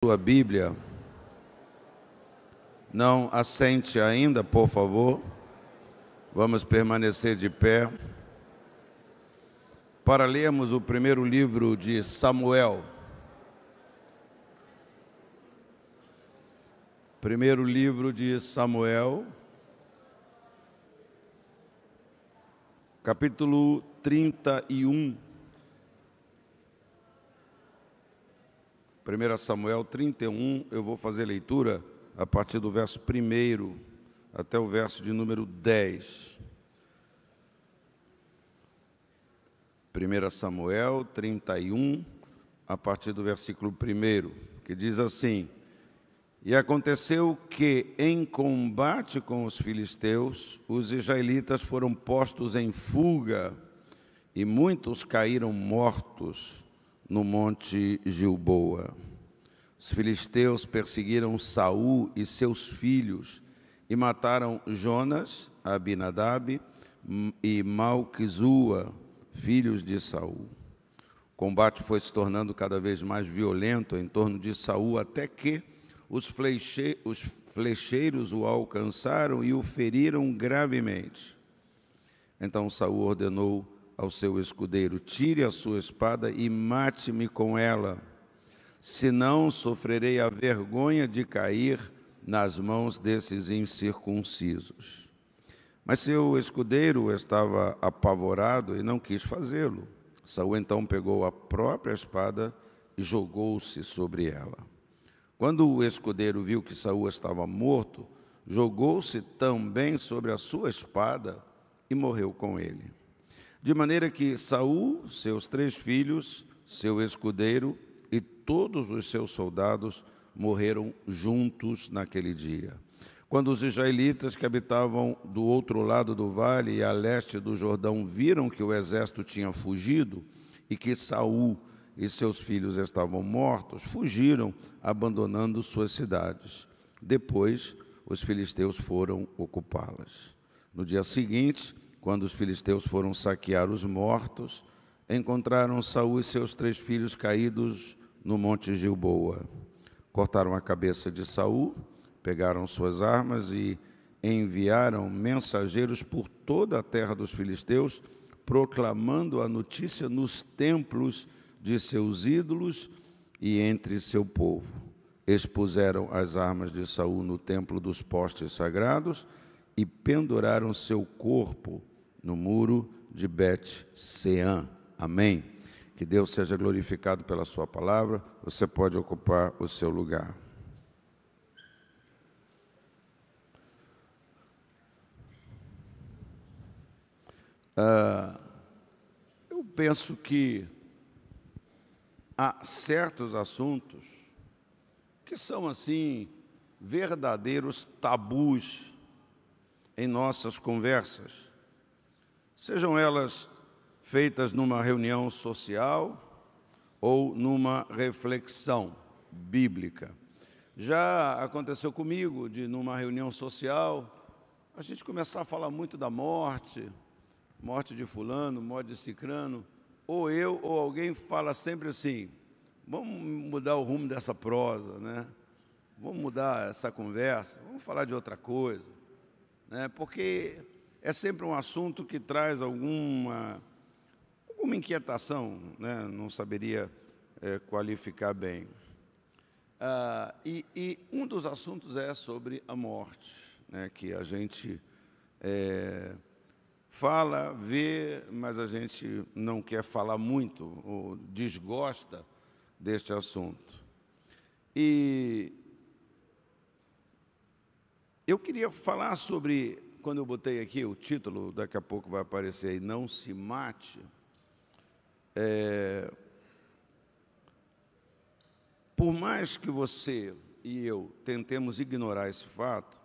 Sua Bíblia, não assente ainda, por favor. Vamos permanecer de pé para lermos o primeiro livro de Samuel. Primeiro livro de Samuel, capítulo 31. 1 Samuel 31, eu vou fazer leitura a partir do verso 1 até o verso de número 10. 1 Samuel 31, a partir do versículo 1, que diz assim: E aconteceu que, em combate com os filisteus, os israelitas foram postos em fuga, e muitos caíram mortos no monte Gilboa. Os filisteus perseguiram Saul e seus filhos e mataram Jonas, Abinadab e Malquizua, filhos de Saul. O combate foi se tornando cada vez mais violento em torno de Saul, até que os flecheiros o alcançaram e o feriram gravemente. Então Saul ordenou ao seu escudeiro: tire a sua espada e mate-me com ela, senão sofrerei a vergonha de cair nas mãos desses incircuncisos. Mas seu escudeiro estava apavorado e não quis fazê-lo. Saul então pegou a própria espada e jogou-se sobre ela. Quando o escudeiro viu que Saul estava morto, jogou-se também sobre a sua espada e morreu com ele. De maneira que Saul, seus 3 filhos, seu escudeiro e todos os seus soldados morreram juntos naquele dia. Quando os israelitas que habitavam do outro lado do vale e a leste do Jordão viram que o exército tinha fugido e que Saul e seus filhos estavam mortos, fugiram, abandonando suas cidades. Depois, os filisteus foram ocupá-las. No dia seguinte, quando os filisteus foram saquear os mortos, encontraram Saul e seus 3 filhos caídos no monte Gilboa. Cortaram a cabeça de Saul, pegaram suas armas e enviaram mensageiros por toda a terra dos filisteus, proclamando a notícia nos templos de seus ídolos e entre seu povo. Expuseram as armas de Saul no templo dos postes sagrados e penduraram seu corpo no muro de Bet-Seã. Amém. Que Deus seja glorificado pela sua palavra. Você pode ocupar o seu lugar. Eu penso que há certos assuntos que são, assim, verdadeiros tabus em nossas conversas, sejam elas feitas numa reunião social ou numa reflexão bíblica. Já aconteceu comigo de, numa reunião social, a gente começar a falar muito da morte de fulano, morte de cicrano, ou eu ou alguém fala sempre assim: vamos mudar o rumo dessa prosa, né? Vamos mudar essa conversa, vamos falar de outra coisa, né? Porque é sempre um assunto que traz alguma inquietação, né? Não saberia qualificar bem. E um dos assuntos é sobre a morte, né? Que a gente fala, vê, mas a gente não quer falar muito, ou desgosta deste assunto. E eu queria falar sobre, quando eu botei aqui o título, daqui a pouco vai aparecer aí, Não se mate. Por mais que você e eu tentemos ignorar esse fato,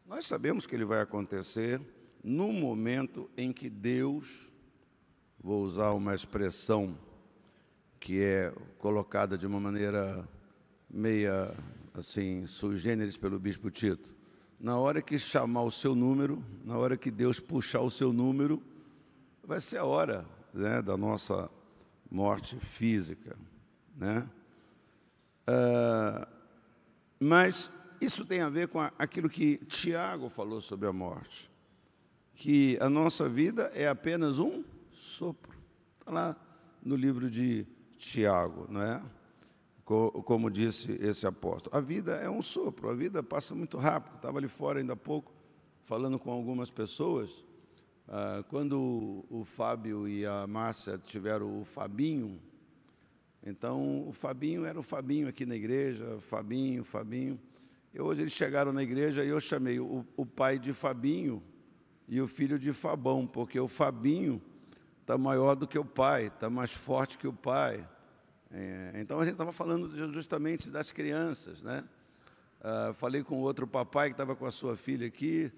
nós sabemos que ele vai acontecer no momento em que Deus, vou usar uma expressão que é colocada de uma maneira meia, assim, sui generis pelo Bispo Tito, na hora que chamar o seu número, na hora que Deus puxar o seu número, vai ser a hora, né, da nossa morte física, né? Mas isso tem a ver com aquilo que Tiago falou sobre a morte, que a nossa vida é apenas um sopro. Está lá no livro de Tiago, não é? Como disse esse apóstolo. A vida é um sopro, a vida passa muito rápido. Estava ali fora ainda há pouco, falando com algumas pessoas. Quando o Fábio e a Márcia tiveram o Fabinho, então o Fabinho era o Fabinho aqui na igreja, Fabinho. E hoje eles chegaram na igreja e eu chamei o pai de Fabinho e o filho de Fabão, porque o Fabinho está maior do que o pai, está mais forte que o pai. Então a gente estava falando justamente das crianças, né? Falei com outro papai que estava com a sua filha aqui,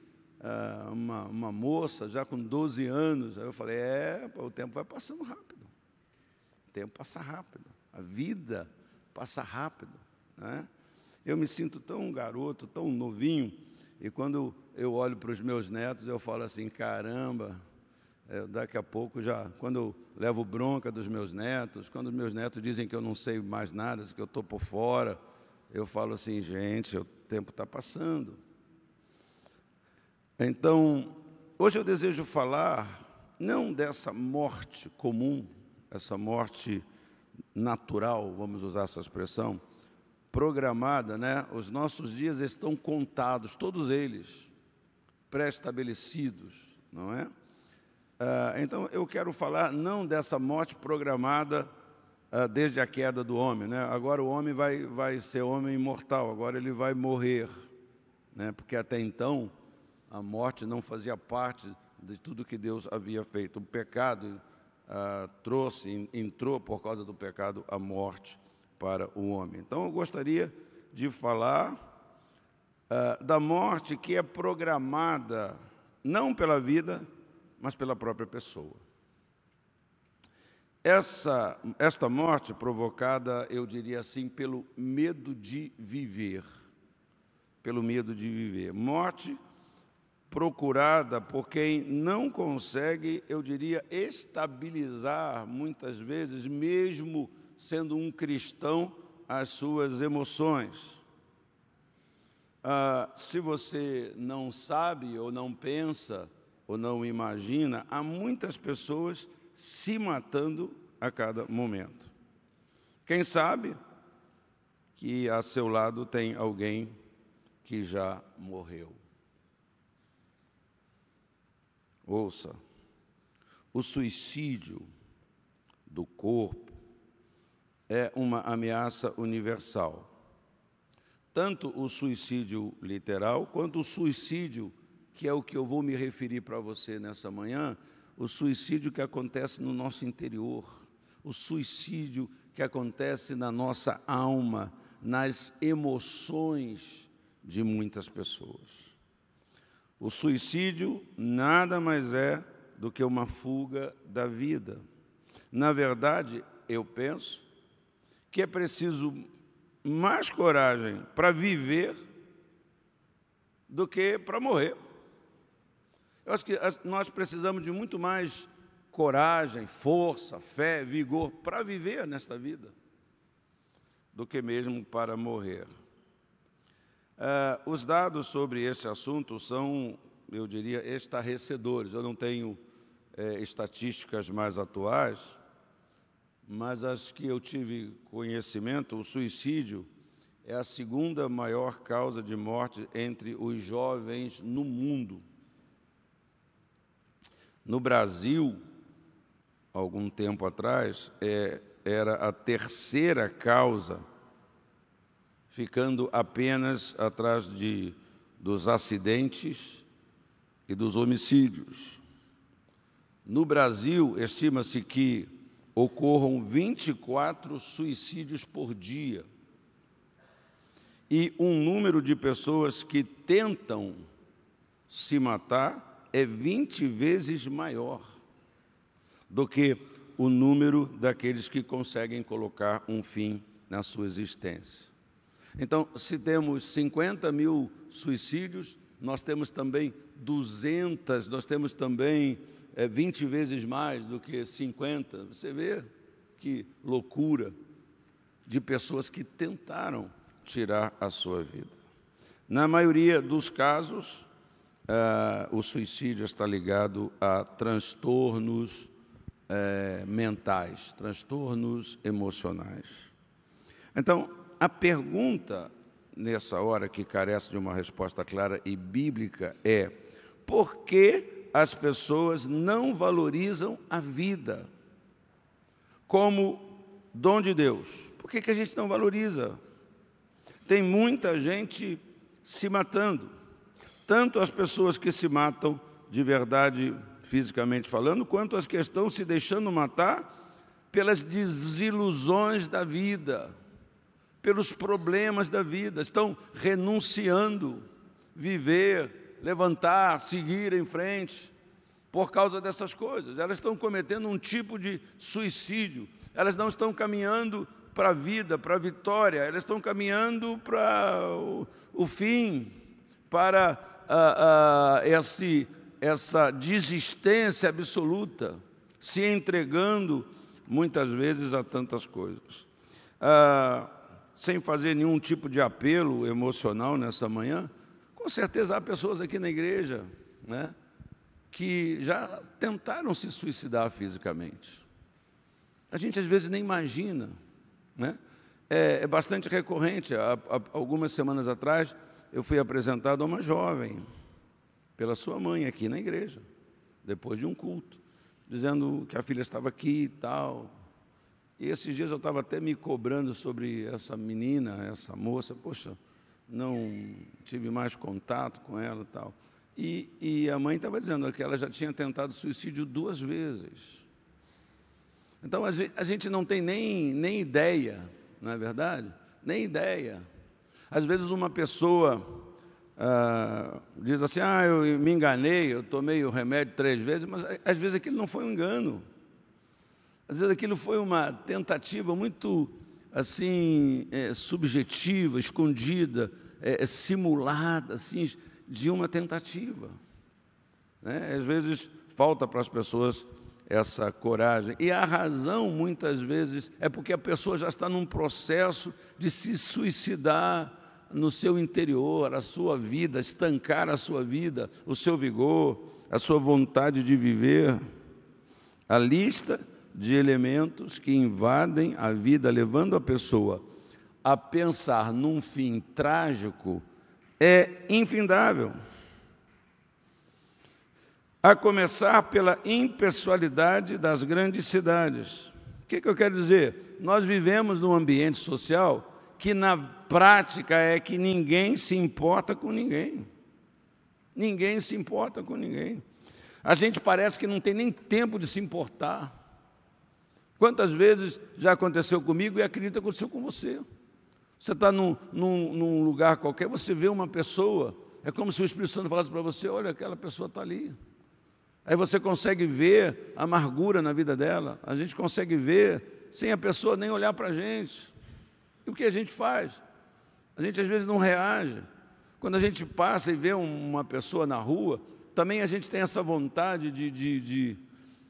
uma moça já com 12 anos. Aí eu falei, o tempo vai passando rápido. O tempo passa rápido. A vida passa rápido, né? Eu me sinto tão garoto, tão novinho, e quando eu olho para os meus netos, eu falo assim, caramba, daqui a pouco já, quando eu levo bronca dos meus netos, quando os meus netos dizem que eu não sei mais nada, que eu estou por fora, eu falo assim, gente, o tempo está passando. Então, hoje eu desejo falar, não dessa morte comum, essa morte natural, vamos usar essa expressão, programada, né? Os nossos dias estão contados, todos eles, pré-estabelecidos, não é? Então, eu quero falar não dessa morte programada desde a queda do homem, né? Agora o homem vai ser homem imortal, agora ele vai morrer, né? Porque até então a morte não fazia parte de tudo que Deus havia feito. O pecado entrou por causa do pecado a morte para o homem. Então, eu gostaria de falar da morte que é programada não pela vida, mas pela própria pessoa. Esta morte provocada, eu diria assim, pelo medo de viver. Pelo medo de viver. Morte procurada por quem não consegue, eu diria, estabilizar, muitas vezes, mesmo sendo um cristão, as suas emoções. Se você não sabe, ou não pensa, ou não imagina, há muitas pessoas se matando a cada momento. Quem sabe que a seu lado tem alguém que já morreu. Ouça, o suicídio do corpo é uma ameaça universal. Tanto o suicídio literal, quanto o suicídio, que é o que eu vou me referir para você nessa manhã, o suicídio que acontece no nosso interior, o suicídio que acontece na nossa alma, nas emoções de muitas pessoas. O suicídio nada mais é do que uma fuga da vida. Na verdade, eu penso que é preciso mais coragem para viver do que para morrer. Eu acho que nós precisamos de muito mais coragem, força, fé, vigor para viver nesta vida do que mesmo para morrer. Os dados sobre este assunto são, eu diria, estarrecedores. Eu não tenho estatísticas mais atuais, mas as que eu tive conhecimento, o suicídio é a segunda maior causa de morte entre os jovens no mundo. No Brasil, algum tempo atrás, era a terceira causa, ficando apenas atrás dos acidentes e dos homicídios. No Brasil, estima-se que ocorram 24 suicídios por dia e um número de pessoas que tentam se matar é 20 vezes maior do que o número daqueles que conseguem colocar um fim na sua existência. Então, se temos 50 mil suicídios, nós temos também 200, nós temos também 20 vezes mais do que 50. Você vê que loucura. de pessoas que tentaram tirar a sua vida. Na maioria dos casos, o suicídio está ligado a transtornos mentais, transtornos emocionais. Então, a pergunta nessa hora que carece de uma resposta clara e bíblica é: por que as pessoas não valorizam a vida como dom de Deus? Por que a gente não valoriza? Tem muita gente se matando, tanto as pessoas que se matam de verdade, fisicamente falando, quanto as que estão se deixando matar pelas desilusões da vida, pelos problemas da vida, estão renunciando viver, levantar, seguir em frente, por causa dessas coisas. Elas estão cometendo um tipo de suicídio, elas não estão caminhando para a vida, para a vitória, elas estão caminhando para o fim, para essa desistência absoluta, se entregando muitas vezes a tantas coisas. Sem fazer nenhum tipo de apelo emocional nessa manhã, com certeza há pessoas aqui na igreja, né, que já tentaram se suicidar fisicamente. A gente às vezes nem imagina, né? É bastante recorrente. Há algumas semanas atrás, eu fui apresentado a uma jovem, pela sua mãe aqui na igreja, depois de um culto, dizendo que a filha estava aqui e tal. E esses dias eu estava até me cobrando sobre essa menina, essa moça. Poxa, não tive mais contato com ela e tal. E a mãe estava dizendo que ela já tinha tentado suicídio 2 vezes. Então, a gente não tem nem ideia, não é verdade? Nem ideia. Às vezes uma pessoa diz assim: eu me enganei, eu tomei o remédio 3 vezes, mas às vezes aquilo não foi um engano. Às vezes aquilo foi uma tentativa muito assim, subjetiva, escondida, simulada, assim, de uma tentativa, né? Às vezes falta para as pessoas essa coragem. E a razão, muitas vezes, é porque a pessoa já está num processo de se suicidar no seu interior, a sua vida, estancar a sua vida, o seu vigor, a sua vontade de viver. A lista de elementos que invadem a vida, levando a pessoa a pensar num fim trágico, é infindável. A começar pela impessoalidade das grandes cidades. O que eu quero dizer? Nós vivemos num ambiente social que, na prática, é que ninguém se importa com ninguém. Ninguém se importa com ninguém. A gente parece que não tem nem tempo de se importar. Quantas vezes já aconteceu comigo e acredito que aconteceu com você? Você está num lugar qualquer, você vê uma pessoa, é como se o Espírito Santo falasse para você: olha, aquela pessoa está ali. Aí você consegue ver a amargura na vida dela, a gente consegue ver sem a pessoa nem olhar para a gente. E o que a gente faz? A gente às vezes não reage. Quando a gente passa e vê uma pessoa na rua, também a gente tem essa vontade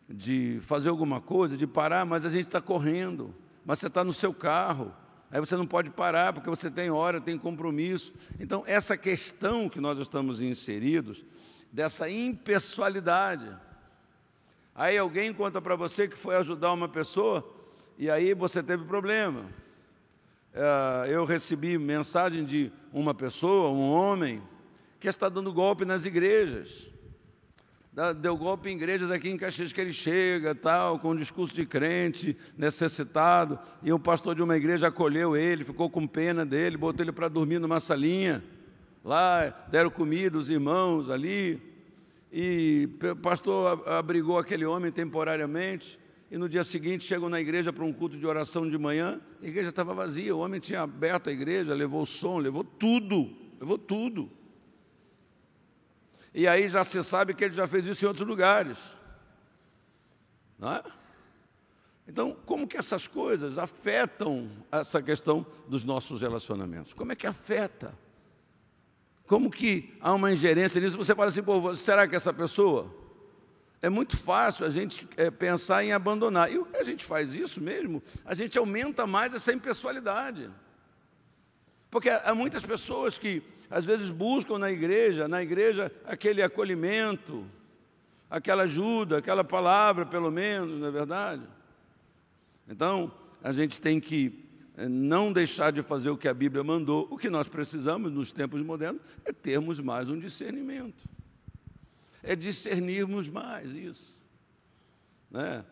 de fazer alguma coisa, de parar, mas a gente está correndo, mas você está no seu carro, aí você não pode parar porque você tem hora, tem compromisso. Então, essa questão que nós estamos inseridos, dessa impessoalidade. Aí alguém conta para você que foi ajudar uma pessoa e aí você teve problema. Eu recebi mensagem de uma pessoa, um homem, que está dando golpe nas igrejas. Deu golpe em igrejas aqui em Caxias, que ele chega, tal, com um discurso de crente, necessitado, e um pastor de uma igreja acolheu ele, ficou com pena dele, botou ele para dormir numa salinha. Lá deram comida, os irmãos ali, e o pastor abrigou aquele homem temporariamente, e no dia seguinte chegam na igreja para um culto de oração de manhã, a igreja estava vazia, o homem tinha aberto a igreja, levou o som, levou tudo, levou tudo. E aí já se sabe que ele já fez isso em outros lugares, não é? Então, como que essas coisas afetam essa questão dos nossos relacionamentos? Como é que afeta? Como que há uma ingerência nisso? Você fala assim: pô, será que essa pessoa, é muito fácil a gente pensar em abandonar. E o que a gente faz isso mesmo, a gente aumenta mais essa impessoalidade. Porque há muitas pessoas que, às vezes, buscam na igreja aquele acolhimento, aquela ajuda, aquela palavra, pelo menos, não é verdade? Então, a gente tem que não deixar de fazer o que a Bíblia mandou. O que nós precisamos, nos tempos modernos, é termos mais um discernimento. É discernirmos mais isso. Né?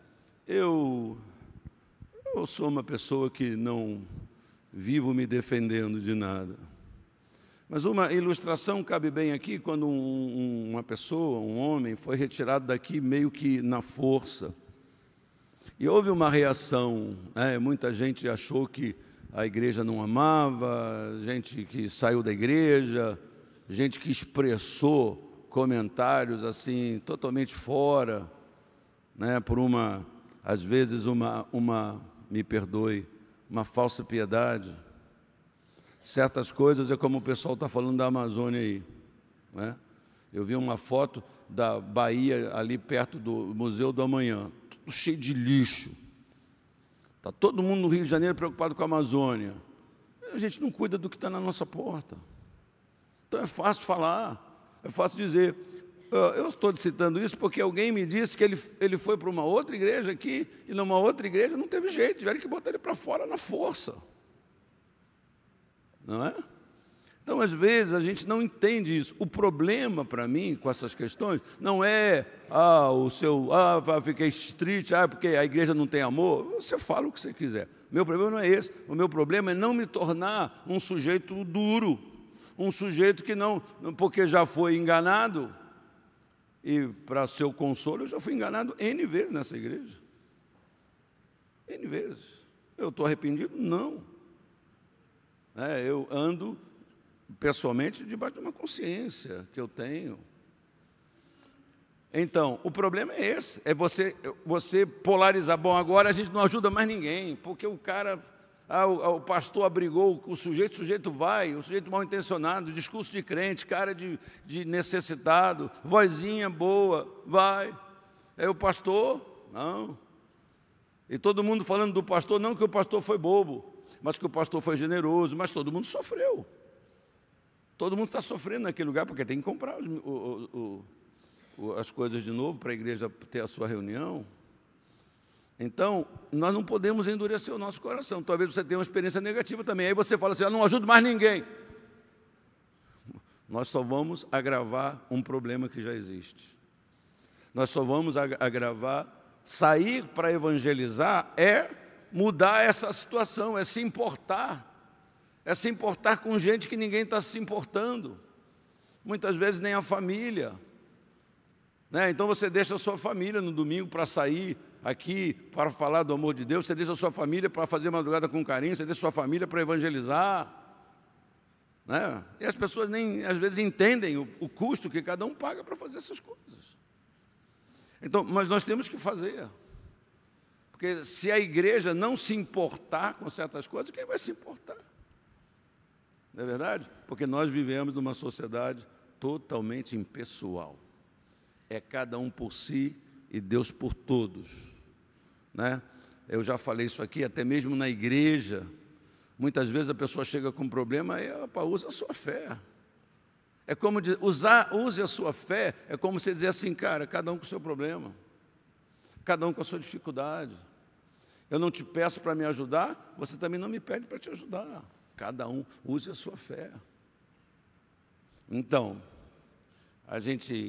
Eu sou uma pessoa que não vivo me defendendo de nada. Mas uma ilustração cabe bem aqui, quando uma pessoa, um homem, foi retirado daqui meio que na força. E houve uma reação, né? Muita gente achou que a igreja não amava, gente que saiu da igreja, gente que expressou comentários assim, totalmente fora, né? Por às vezes, me perdoe, uma falsa piedade. Certas coisas é como o pessoal está falando da Amazônia aí, né? Eu vi uma foto da Bahia, ali perto do Museu do Amanhã, tudo cheio de lixo. Está todo mundo no Rio de Janeiro preocupado com a Amazônia. A gente não cuida do que está na nossa porta. Então é fácil falar, é fácil dizer. Eu estou citando isso porque alguém me disse que ele foi para uma outra igreja aqui, e numa outra igreja não teve jeito, tiveram que botar ele para fora na força. Não é? Então, às vezes, a gente não entende isso. O problema, para mim, com essas questões, não é, fiquei street, porque a igreja não tem amor. Você fala o que você quiser. Meu problema não é esse. O meu problema é não me tornar um sujeito duro, um sujeito que não, porque já foi enganado, e para seu consolo, eu já fui enganado N vezes nessa igreja. N vezes. Eu estou arrependido? Não. Eu ando pessoalmente debaixo de uma consciência que eu tenho. Então, o problema é esse, é você polarizar. Bom, agora a gente não ajuda mais ninguém, porque o cara, o pastor abrigou o sujeito vai, o sujeito mal intencionado, discurso de crente, cara de necessitado, vozinha boa, vai. É o pastor? Não. E todo mundo falando do pastor, não que o pastor foi bobo, mas que o pastor foi generoso, mas todo mundo sofreu. Todo mundo está sofrendo naquele lugar, porque tem que comprar as coisas de novo para a igreja ter a sua reunião. Então, nós não podemos endurecer o nosso coração. Talvez você tenha uma experiência negativa também. Aí você fala assim, eu não ajudo mais ninguém. Nós só vamos agravar um problema que já existe. Nós só vamos agravar. Sair para evangelizar é mudar essa situação, é se importar. É se importar com gente que ninguém está se importando. Muitas vezes nem a família. Né? Então você deixa a sua família no domingo para sair aqui, para falar do amor de Deus. Você deixa a sua família para fazer madrugada com carinho. Você deixa a sua família para evangelizar. Né? E as pessoas nem, às vezes, entendem o custo que cada um paga para fazer essas coisas. Então, mas nós temos que fazer. Porque se a igreja não se importar com certas coisas, quem vai se importar? Não é verdade? Porque nós vivemos numa sociedade totalmente impessoal. É cada um por si e Deus por todos. Né? Eu já falei isso aqui, até mesmo na igreja. Muitas vezes a pessoa chega com um problema e usa a sua fé. É como use a sua fé, é como você dizer assim, cara, cada um com o seu problema. Cada um com a sua dificuldade. Eu não te peço para me ajudar, você também não me pede para te ajudar. Cada um use a sua fé. Então,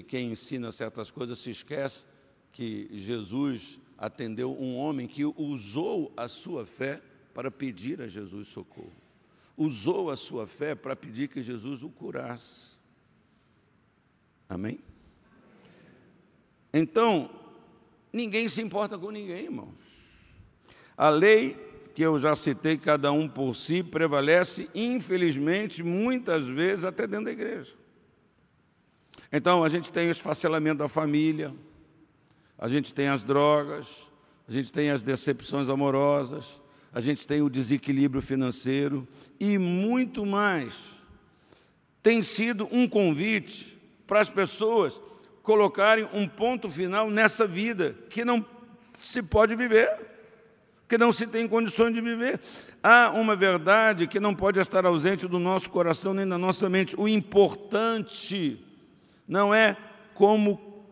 quem ensina certas coisas, se esquece que Jesus atendeu um homem que usou a sua fé para pedir a Jesus socorro. Usou a sua fé para pedir que Jesus o curasse. Amém? Então, ninguém se importa com ninguém, irmão. A lei que eu já citei, cada um por si, prevalece, infelizmente, muitas vezes, até dentro da igreja. Então, a gente tem o esfacelamento da família, a gente tem as drogas, a gente tem as decepções amorosas, a gente tem o desequilíbrio financeiro e muito mais. Tem sido um convite para as pessoas colocarem um ponto final nessa vida que não se pode viver, que não se tem condições de viver. Há uma verdade que não pode estar ausente do nosso coração nem da nossa mente. O importante não é como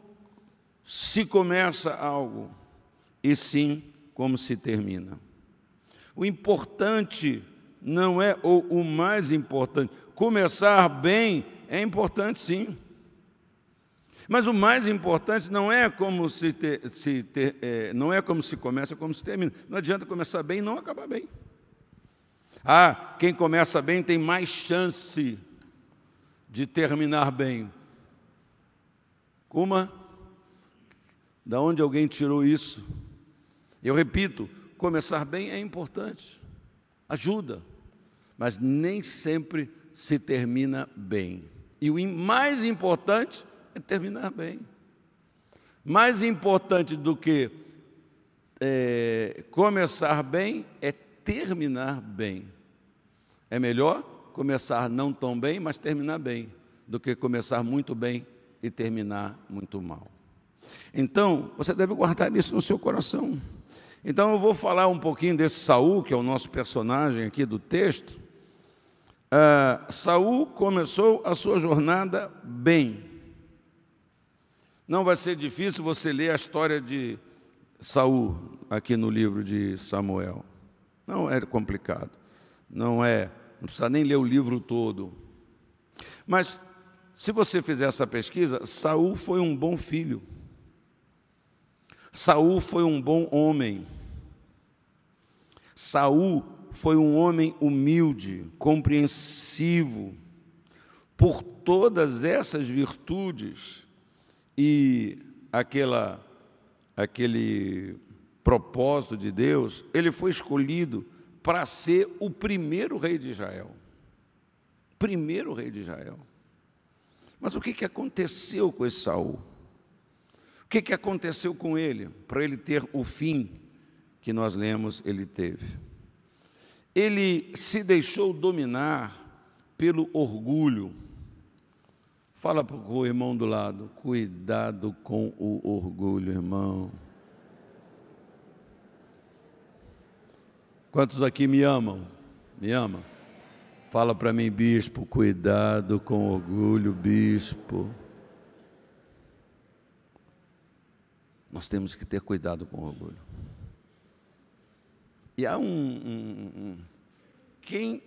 se começa algo, e sim como se termina. O importante não é o mais importante. Começar bem é importante, sim. Mas o mais importante não é como não é como se começa, é como se termina. Não adianta começar bem e não acabar bem. Quem começa bem tem mais chance de terminar bem. Da onde alguém tirou isso? Eu repito, começar bem é importante, ajuda, mas nem sempre se termina bem. E o mais importante é terminar bem. Mais importante do que começar bem é terminar bem. É melhor começar não tão bem, mas terminar bem, do que começar muito bem e terminar muito mal. Então, você deve guardar isso no seu coração. Então, eu vou falar um pouquinho desse Saul, que é o nosso personagem aqui do texto. Saul começou a sua jornada bem. Não vai ser difícil você ler a história de Saul aqui no livro de Samuel. Não é complicado. Não precisa nem ler o livro todo. Mas, se você fizer essa pesquisa, Saul foi um bom filho. Saul foi um bom homem. Saul foi um homem humilde, compreensivo. Por todas essas virtudes e aquele propósito de Deus, ele foi escolhido para ser o primeiro rei de Israel. Primeiro rei de Israel. Mas o que aconteceu com esse Saul? O que aconteceu com ele, para ele ter o fim que nós lemos, ele teve? Ele se deixou dominar pelo orgulho. Fala para o irmão do lado, cuidado com o orgulho, irmão. Quantos aqui me amam? Me amam? Fala para mim, bispo, cuidado com o orgulho, bispo. Nós temos que ter cuidado com o orgulho. E há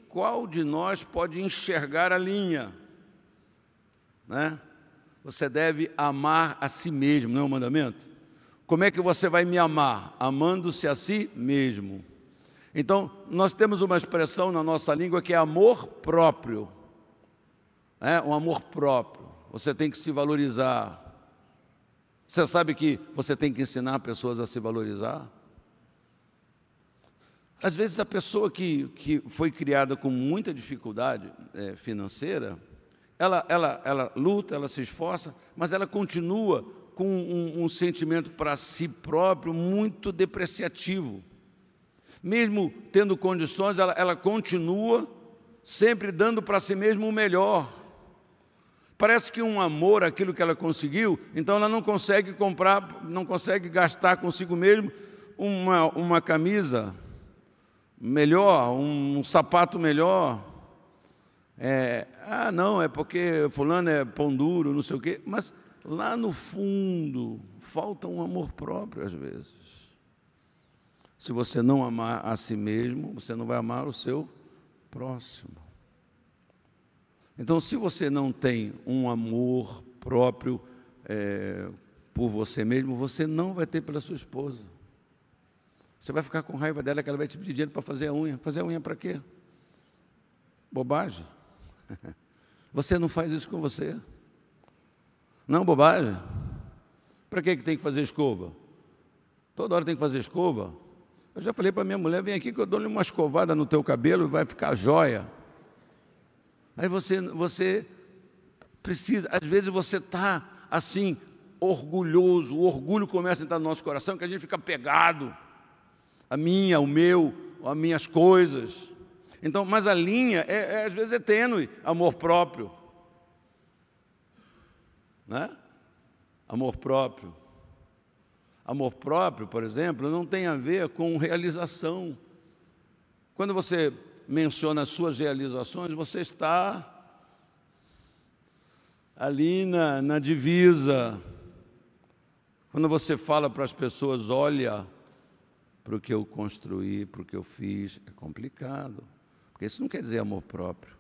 qual de nós pode enxergar a linha? Né? Você deve amar a si mesmo, não é um mandamento? Como é que você vai me amar? Amando-se a si mesmo. Então, nós temos uma expressão na nossa língua que é amor próprio. Um amor próprio. Você tem que se valorizar. Você sabe que você tem que ensinar pessoas a se valorizar? Às vezes a pessoa que foi criada com muita dificuldade financeira, ela luta, ela se esforça, mas ela continua com um sentimento para si próprio muito depreciativo. Mesmo tendo condições, ela continua sempre dando para si mesma o melhor. Parece que um amor, aquilo que ela conseguiu, então ela não consegue comprar, não consegue gastar consigo mesmo uma camisa melhor, um sapato melhor. Não, é porque fulano é pão duro, não sei o quê. Mas lá no fundo, falta um amor próprio às vezes. Se você não amar a si mesmo, você não vai amar o seu próximo. Então, se você não tem um amor próprio por você mesmo, você não vai ter pela sua esposa. Você vai ficar com raiva dela, que ela vai te pedir dinheiro para fazer a unha. Fazer a unha para quê? Bobagem. Você não faz isso com você. Não, bobagem. Para que tem que fazer escova? Toda hora tem que fazer escova. Eu já falei para minha mulher, vem aqui que eu dou-lhe uma escovada no teu cabelo e vai ficar jóia. Aí você precisa, às vezes você está assim, orgulhoso, o orgulho começa a entrar no nosso coração, que a gente fica pegado, a minha, o meu, as minhas coisas. Então, mas a linha, às vezes é tênue, amor próprio. Né? Amor próprio. Amor próprio, por exemplo, não tem a ver com realização. Quando você menciona as suas realizações, você está ali na divisa. Quando você fala para as pessoas, olha para o que eu construí, para o que eu fiz, é complicado. Porque isso não quer dizer amor próprio.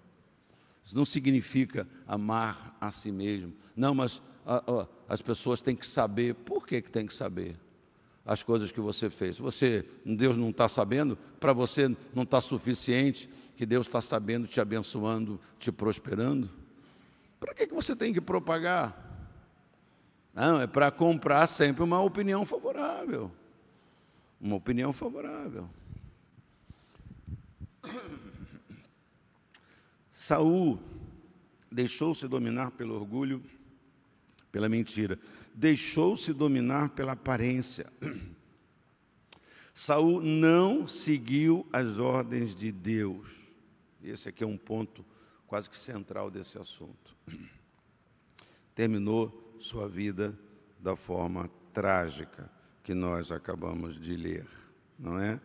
Isso não significa amar a si mesmo. Não, mas as pessoas têm que saber. Por que tem que saber as coisas que você fez? Deus não está sabendo? Para você não está suficiente que Deus está sabendo, te abençoando, te prosperando? Para que você tem que propagar? Não, é para comprar sempre uma opinião favorável. Uma opinião favorável. Saul deixou-se dominar pelo orgulho, pela mentira. Deixou-se dominar pela aparência. Saul não seguiu as ordens de Deus. Esse aqui é um ponto quase que central desse assunto. Terminou sua vida da forma trágica que nós acabamos de ler, não é?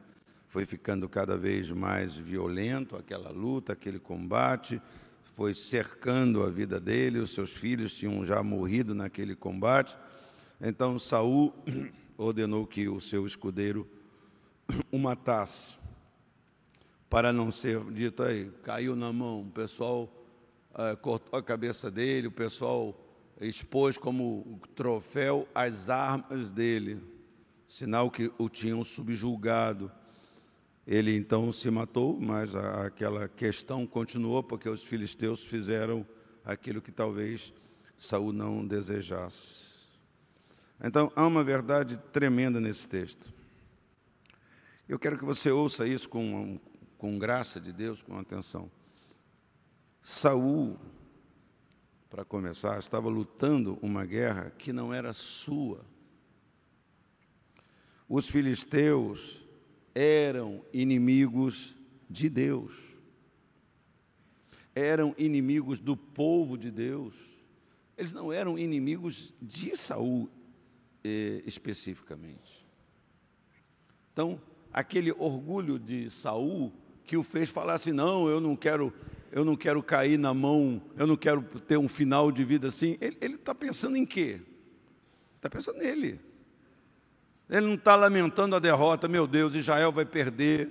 Foi ficando cada vez mais violento aquela luta, aquele combate, foi cercando a vida dele, os seus filhos tinham já morrido naquele combate. Então Saul ordenou que o seu escudeiro o matasse, para não ser dito aí, caiu na mão, o pessoal cortou a cabeça dele, o pessoal expôs como troféu as armas dele, sinal que o tinham subjugado. Ele então se matou, mas aquela questão continuou, porque os filisteus fizeram aquilo que talvez Saul não desejasse. Então, há uma verdade tremenda nesse texto. Eu quero que você ouça isso com graça de Deus, com atenção. Saul, para começar, estava lutando uma guerra que não era sua. Os filisteus eram inimigos de Deus. Eram inimigos do povo de Deus. Eles não eram inimigos de Saul especificamente. Então, aquele orgulho de Saul que o fez falar assim, não, eu não quero cair na mão, eu não quero ter um final de vida assim. Ele está pensando em quê? Está pensando nele. Ele não está lamentando a derrota, meu Deus, Israel vai perder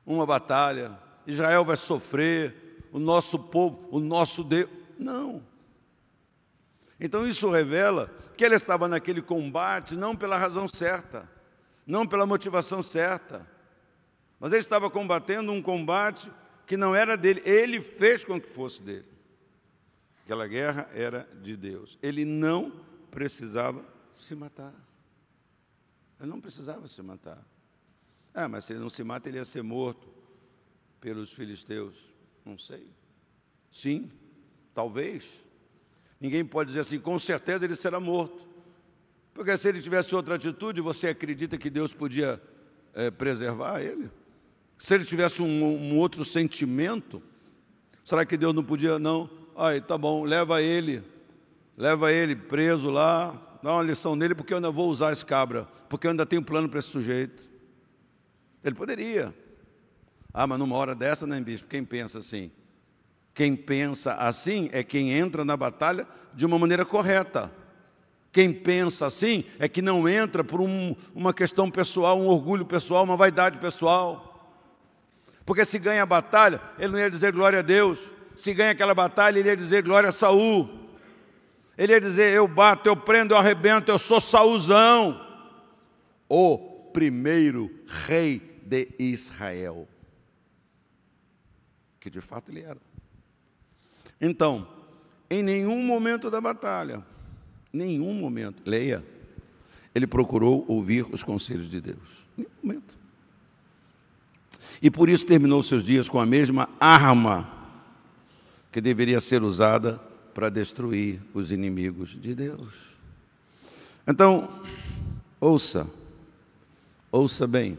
uma batalha, Israel vai sofrer, o nosso povo, o nosso Deus. Não. Então isso revela que ele estava naquele combate não pela razão certa, não pela motivação certa, mas ele estava combatendo um combate que não era dele, ele fez com que fosse dele. Aquela guerra era de Deus. Ele não precisava se matar. Ele não precisava se matar. Mas se ele não se mata, ele ia ser morto pelos filisteus. Não sei. Sim, talvez. Ninguém pode dizer assim, com certeza ele será morto. Porque se ele tivesse outra atitude, você acredita que Deus podia preservar ele? Se ele tivesse um outro sentimento, será que Deus não podia? Não. Tá bom, leva ele preso lá, dá uma lição nele, porque eu ainda vou usar esse cabra, porque eu ainda tenho plano para esse sujeito. Ele poderia. Mas numa hora dessa, né, bispo? Quem pensa assim? Quem pensa assim é quem entra na batalha de uma maneira correta. Quem pensa assim é que não entra por uma questão pessoal, um orgulho pessoal, uma vaidade pessoal. Porque se ganha a batalha, ele não ia dizer glória a Deus. Se ganha aquela batalha, ele ia dizer glória a Saul. Ele ia dizer, eu bato, eu prendo, eu arrebento, eu sou Saulzão, o primeiro rei de Israel. Que de fato ele era. Então, em nenhum momento da batalha, nenhum momento, leia, ele procurou ouvir os conselhos de Deus. Nenhum momento. E por isso terminou seus dias com a mesma arma que deveria ser usada para destruir os inimigos de Deus. Então, ouça bem,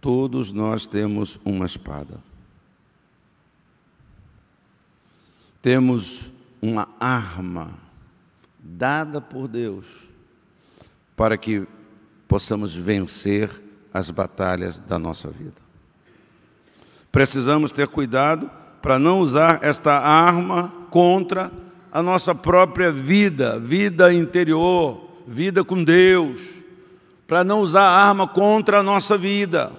todos nós temos uma espada. Temos uma arma dada por Deus, para que possamos vencer as batalhas da nossa vida. Precisamos ter cuidado para não usar esta arma contra a nossa própria vida, vida interior, vida com Deus, para não usar a arma contra a nossa vida.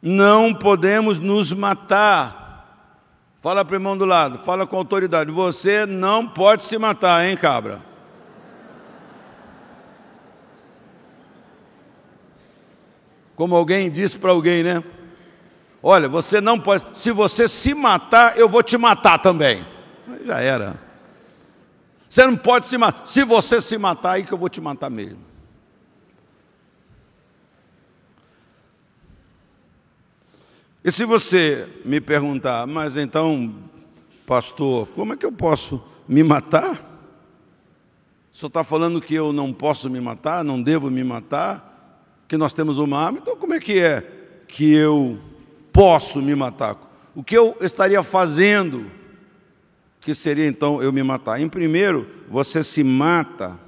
Não podemos nos matar. Fala para o irmão do lado, fala com autoridade. Você não pode se matar, hein, cabra? Como alguém disse para alguém, né? Olha, você não pode, se você se matar, eu vou te matar também. Aí já era. Você não pode se matar. Se você se matar, aí que eu vou te matar mesmo. E se você me perguntar, mas então, pastor, como é que eu posso me matar? O senhor está falando que eu não posso me matar, não devo me matar, que nós temos uma arma, então como é que eu posso me matar? O que eu estaria fazendo que seria então eu me matar? Em primeiro, você se mata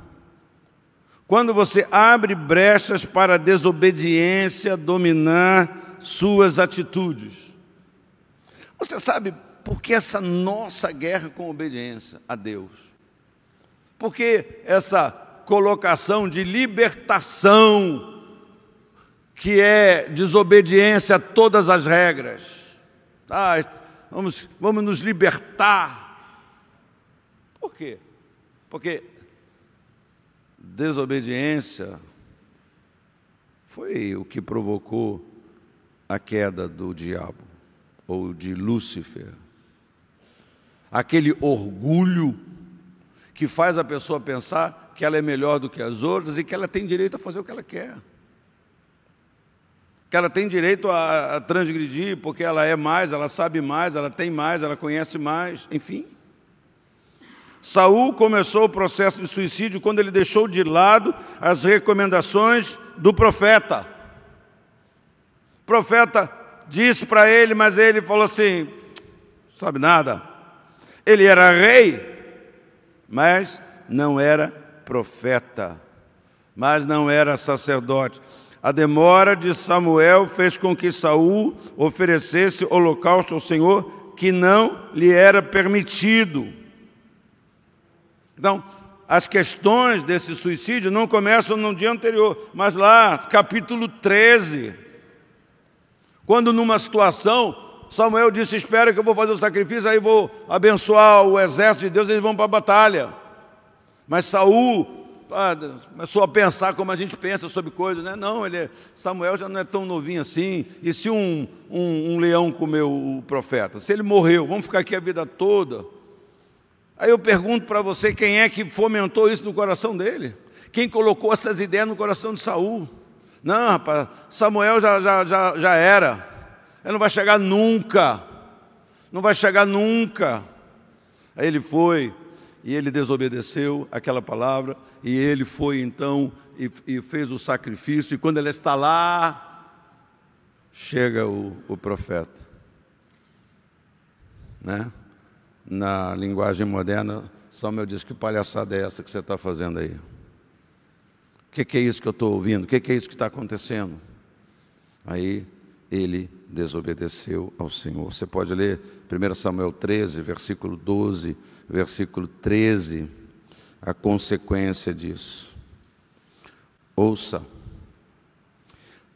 quando você abre brechas para a desobediência dominar suas atitudes. Você sabe por que essa nossa guerra com a obediência a Deus? Por que essa colocação de libertação, que é desobediência a todas as regras? Vamos nos libertar. Por quê? Porque desobediência foi o que provocou a queda do diabo, ou de Lúcifer. Aquele orgulho que faz a pessoa pensar que ela é melhor do que as outras e que ela tem direito a fazer o que ela quer. Que ela tem direito a transgredir porque ela é mais, ela sabe mais, ela tem mais, ela conhece mais, enfim. Saul começou o processo de suicídio quando ele deixou de lado as recomendações do profeta. O profeta disse para ele, mas ele falou assim, sabe nada. Ele era rei, mas não era profeta, mas não era sacerdote. A demora de Samuel fez com que Saul oferecesse holocausto ao Senhor, que não lhe era permitido. Então, as questões desse suicídio não começam no dia anterior, mas lá, capítulo 13, quando numa situação, Samuel disse, espera que eu vou fazer o sacrifício, aí vou abençoar o exército de Deus, eles vão para a batalha. Mas Saul começou a pensar como a gente pensa sobre coisas, né? Não, Samuel já não é tão novinho assim, e se um leão comeu o profeta? Se ele morreu, vamos ficar aqui a vida toda? Aí eu pergunto para você, quem é que fomentou isso no coração dele? Quem colocou essas ideias no coração de Saul? Não, rapaz, Samuel já era. Ele não vai chegar nunca. Não vai chegar nunca. Aí ele foi, e ele desobedeceu aquela palavra, e ele foi então, e fez o sacrifício, e quando ele está lá, chega o profeta. Né? Na linguagem moderna, Samuel diz, que palhaçada é essa que você está fazendo aí? O que é isso que eu estou ouvindo? O que é isso que está acontecendo? Aí ele desobedeceu ao Senhor. Você pode ler 1 Samuel 13, versículo 12, versículo 13, a consequência disso. Ouça,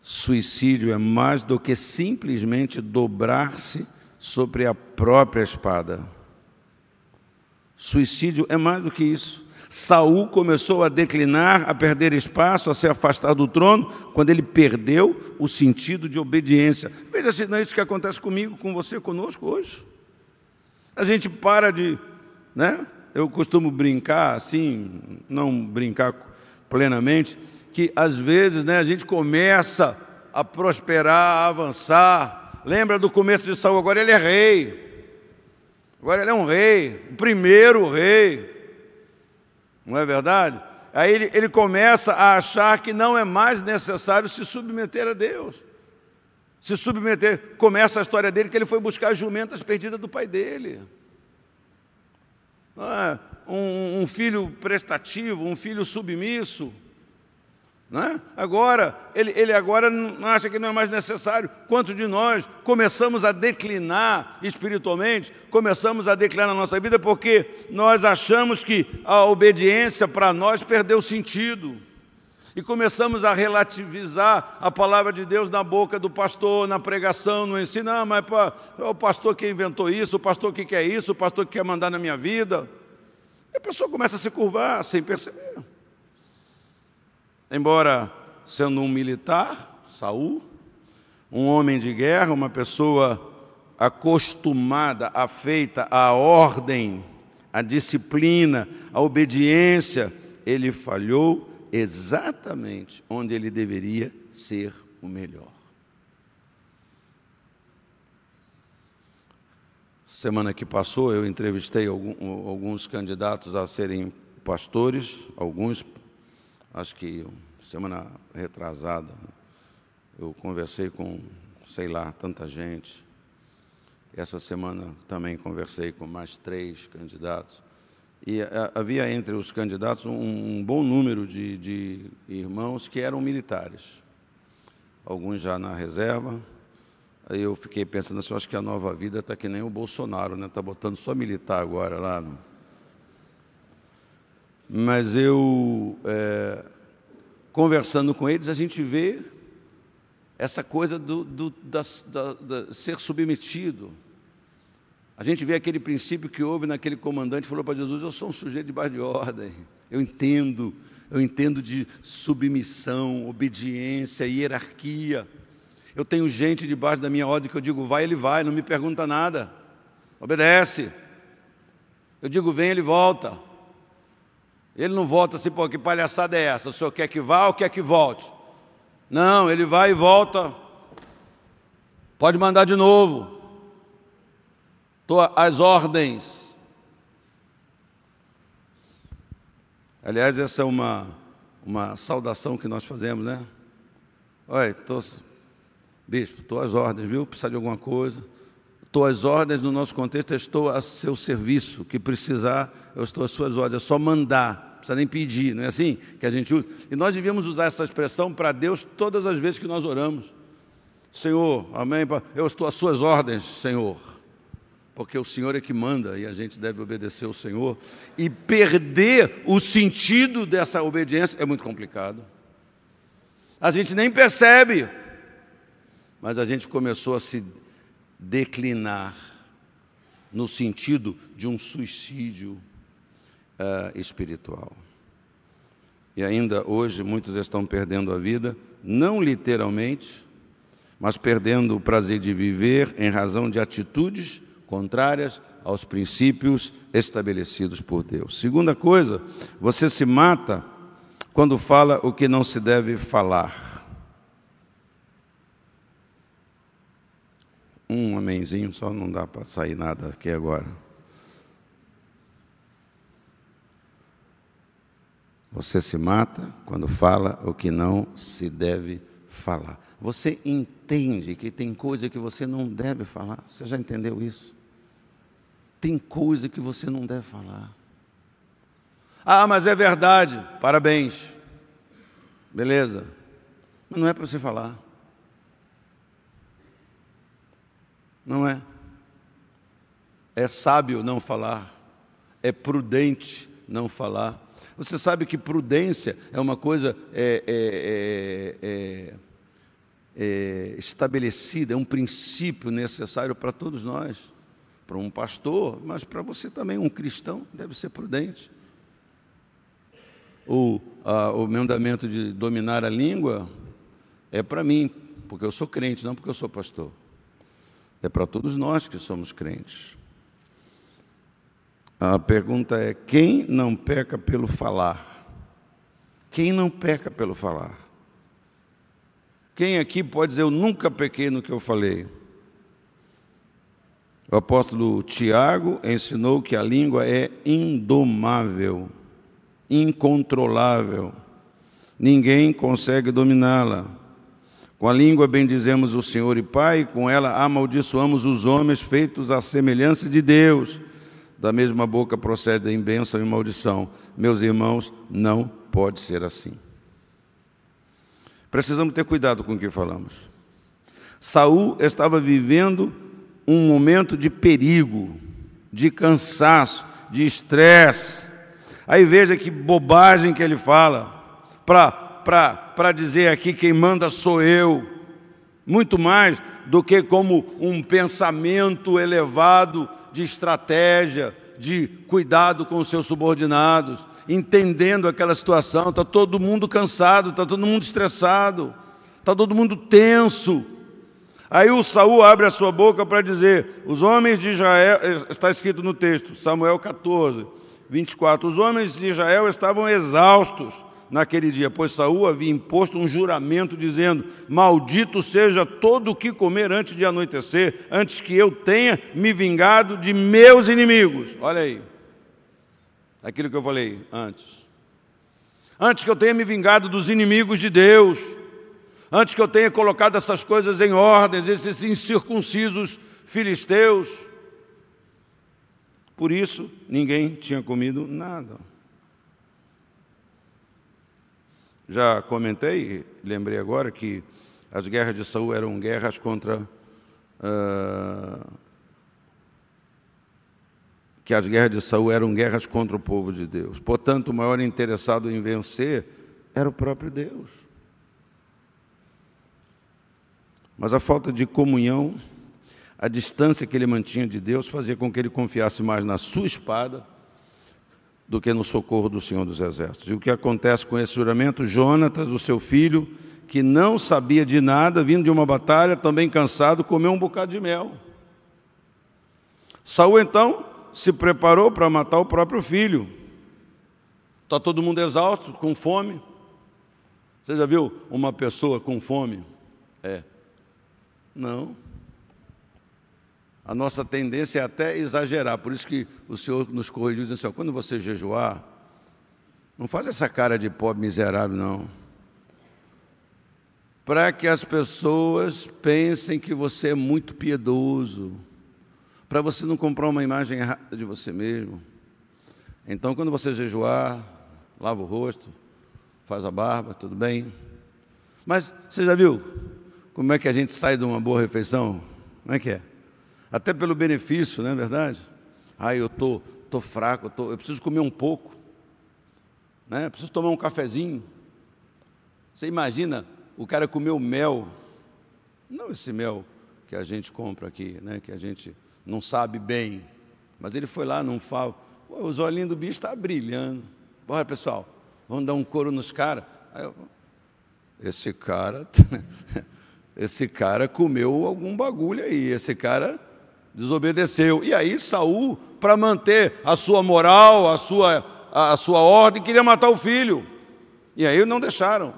suicídio é mais do que simplesmente dobrar-se sobre a própria espada. Suicídio é mais do que isso. Saul começou a declinar, a perder espaço, a se afastar do trono, quando ele perdeu o sentido de obediência. Veja se não é isso que acontece comigo, com você, conosco hoje. A gente para de... né? Eu costumo brincar, assim, não brincar plenamente, que às vezes, né, a gente começa a prosperar, a avançar. Lembra do começo de Saul? Agora ele é rei. Agora ele é um rei, o primeiro rei. Não é verdade? Aí ele começa a achar que não é mais necessário se submeter a Deus. Se submeter, começa a história dele que ele foi buscar as jumentas perdidas do pai dele. não é? Um filho prestativo, um filho submisso. Não é? Agora, ele agora não acha que não é mais necessário. Quantos de nós começamos a declinar espiritualmente, começamos a declinar na nossa vida porque nós achamos que a obediência para nós perdeu sentido. E começamos a relativizar a palavra de Deus na boca do pastor, na pregação, no ensino. Ah, mas é o pastor que inventou isso, o pastor que quer isso, o pastor que quer mandar na minha vida. E a pessoa começa a se curvar sem perceber. Embora sendo um militar, Saul, um homem de guerra, uma pessoa acostumada, afeita à ordem, à disciplina, à obediência, ele falhou exatamente onde ele deveria ser o melhor. Semana que passou, eu entrevistei alguns candidatos a serem pastores, alguns. Acho que semana retrasada eu conversei com, sei lá, tanta gente. Essa semana também conversei com mais 3 candidatos. E havia entre os candidatos um bom número de irmãos que eram militares. Alguns já na reserva. Aí eu fiquei pensando assim, acho que a Nova Vida está que nem o Bolsonaro, né? Está botando só militar agora lá, né? Mas eu, conversando com eles, a gente vê essa coisa de ser submetido. A gente vê aquele princípio que houve naquele comandante que falou para Jesus, eu sou um sujeito debaixo de ordem, eu entendo de submissão, obediência, hierarquia. Eu tenho gente debaixo da minha ordem que eu digo, vai, ele vai, não me pergunta nada, obedece. Eu digo, vem, ele volta. Ele não volta assim, pô, que palhaçada é essa? O senhor quer que vá ou quer que volte? Não, ele vai e volta. Pode mandar de novo. Estou às ordens. Aliás, essa é uma saudação que nós fazemos, né? Olha, bispo, estou às ordens, viu? Precisa de alguma coisa? Estou às ordens, no nosso contexto, eu estou a seu serviço. O que precisar, eu estou às suas ordens. É só mandar, não precisa nem pedir, não é assim que a gente usa? E nós devíamos usar essa expressão para Deus todas as vezes que nós oramos. Senhor, amém, eu estou às suas ordens, Senhor. Porque o Senhor é que manda e a gente deve obedecer ao Senhor. E perder o sentido dessa obediência é muito complicado. A gente nem percebe, mas a gente começou a se declinar no sentido de um suicídio espiritual. E ainda hoje muitos estão perdendo a vida, não literalmente, mas perdendo o prazer de viver em razão de atitudes contrárias aos princípios estabelecidos por Deus. Segunda coisa, você se mata quando fala o que não se deve falar. Um amenzinho, só não dá para sair nada aqui agora. Você se mata quando fala o que não se deve falar. Você entende que tem coisa que você não deve falar? Você já entendeu isso? Tem coisa que você não deve falar. Ah, mas é verdade. Parabéns. Beleza. Mas não é para você falar. Não é. É sábio não falar. É prudente não falar. Você sabe que prudência é uma coisa estabelecida, é um princípio necessário para todos nós. Para um pastor, mas para você também, um cristão, deve ser prudente. O mandamento de dominar a língua é para mim, porque eu sou crente, não porque eu sou pastor. É para todos nós que somos crentes. A pergunta é, quem não peca pelo falar? Quem não peca pelo falar? Quem aqui pode dizer, eu nunca pequei no que eu falei? O apóstolo Tiago ensinou que a língua é indomável, incontrolável. Ninguém consegue dominá-la. Com a língua bendizemos o Senhor e Pai, e com ela amaldiçoamos os homens feitos à semelhança de Deus. da mesma boca procedem bênção e maldição. Meus irmãos, não pode ser assim. Precisamos ter cuidado com o que falamos. Saul estava vivendo um momento de perigo, de cansaço, de estresse. Aí veja que bobagem que ele fala, para dizer aqui quem manda sou eu, muito mais do que como um pensamento elevado de estratégia, de cuidado com os seus subordinados, entendendo aquela situação. Está todo mundo cansado, está todo mundo estressado, está todo mundo tenso. Aí o Saul abre a sua boca para dizer, os homens de Israel, está escrito no texto, Samuel 14, 24, os homens de Israel estavam exaustos naquele dia, pois Saul havia imposto um juramento dizendo, maldito seja todo o que comer antes de anoitecer, antes que eu tenha me vingado de meus inimigos. Olha aí, aquilo que eu falei antes. Antes que eu tenha me vingado dos inimigos de Deus, antes que eu tenha colocado essas coisas em ordem, esses incircuncisos filisteus. Por isso, ninguém tinha comido nada. Já comentei, lembrei agora, que as guerras de Saul eram guerras contra... que as guerras de Saul eram guerras contra o povo de Deus. Portanto, o maior interessado em vencer era o próprio Deus. Mas a falta de comunhão, a distância que ele mantinha de Deus, fazia com que ele confiasse mais na sua espada do que no socorro do Senhor dos Exércitos. E o que acontece com esse juramento? Jonatas, o seu filho, que não sabia de nada, vindo de uma batalha, também cansado, comeu um bocado de mel. Saul, então, se preparou para matar o próprio filho. Está todo mundo exausto, com fome. Você já viu uma pessoa com fome? Não. A nossa tendência é até exagerar, por isso que o Senhor nos corrigiu, dizendo assim, quando você jejuar, não faz essa cara de pobre miserável, não. Para que as pessoas pensem que você é muito piedoso, para você não comprar uma imagem errada de você mesmo. Então, quando você jejuar, lava o rosto, faz a barba, tudo bem. Mas você já viu como é que a gente sai de uma boa refeição? Como é que é? Até pelo benefício, não é verdade? Eu tô fraco, eu preciso comer um pouco, né? Preciso tomar um cafezinho. Você imagina o cara comer o mel, não esse mel que a gente compra aqui, né? Que a gente não sabe bem, mas ele foi lá, não fala, os olhinhos do bicho estão brilhando. Bora, pessoal, vamos dar um couro nos caras. Esse cara comeu algum bagulho aí, esse cara desobedeceu. E aí Saul, para manter a sua moral, a sua ordem, queria matar o filho. E aí não deixaram.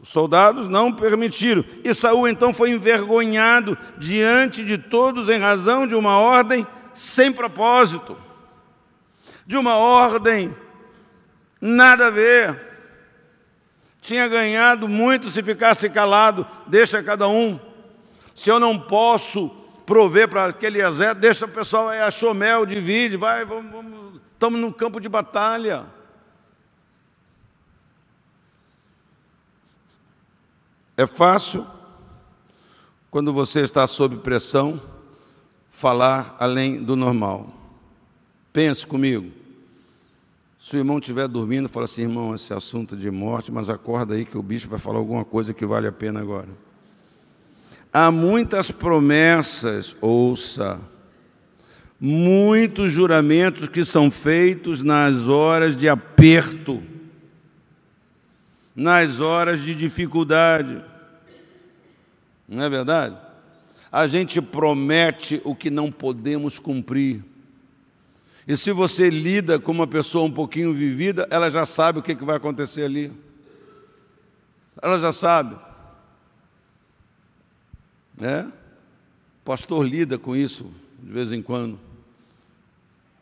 Os soldados não permitiram. E Saul então foi envergonhado diante de todos em razão de uma ordem sem propósito. De uma ordem nada a ver. Tinha ganhado muito se ficasse calado, deixa cada um. Se eu não posso prover para aquele exército, deixa o pessoal aí, achou mel, divide, vai, vamos, estamos no campo de batalha. É fácil, quando você está sob pressão, falar além do normal. Pense comigo. Se o irmão estiver dormindo, fala assim, irmão, esse assunto de morte, mas acorda aí que o bicho vai falar alguma coisa que vale a pena agora. Há muitas promessas, ouça, muitos juramentos que são feitos nas horas de aperto, nas horas de dificuldade. Não é verdade? A gente promete o que não podemos cumprir. E se você lida com uma pessoa um pouquinho vivida, ela já sabe o que vai acontecer ali. Ela já sabe. O pastor lida com isso de vez em quando.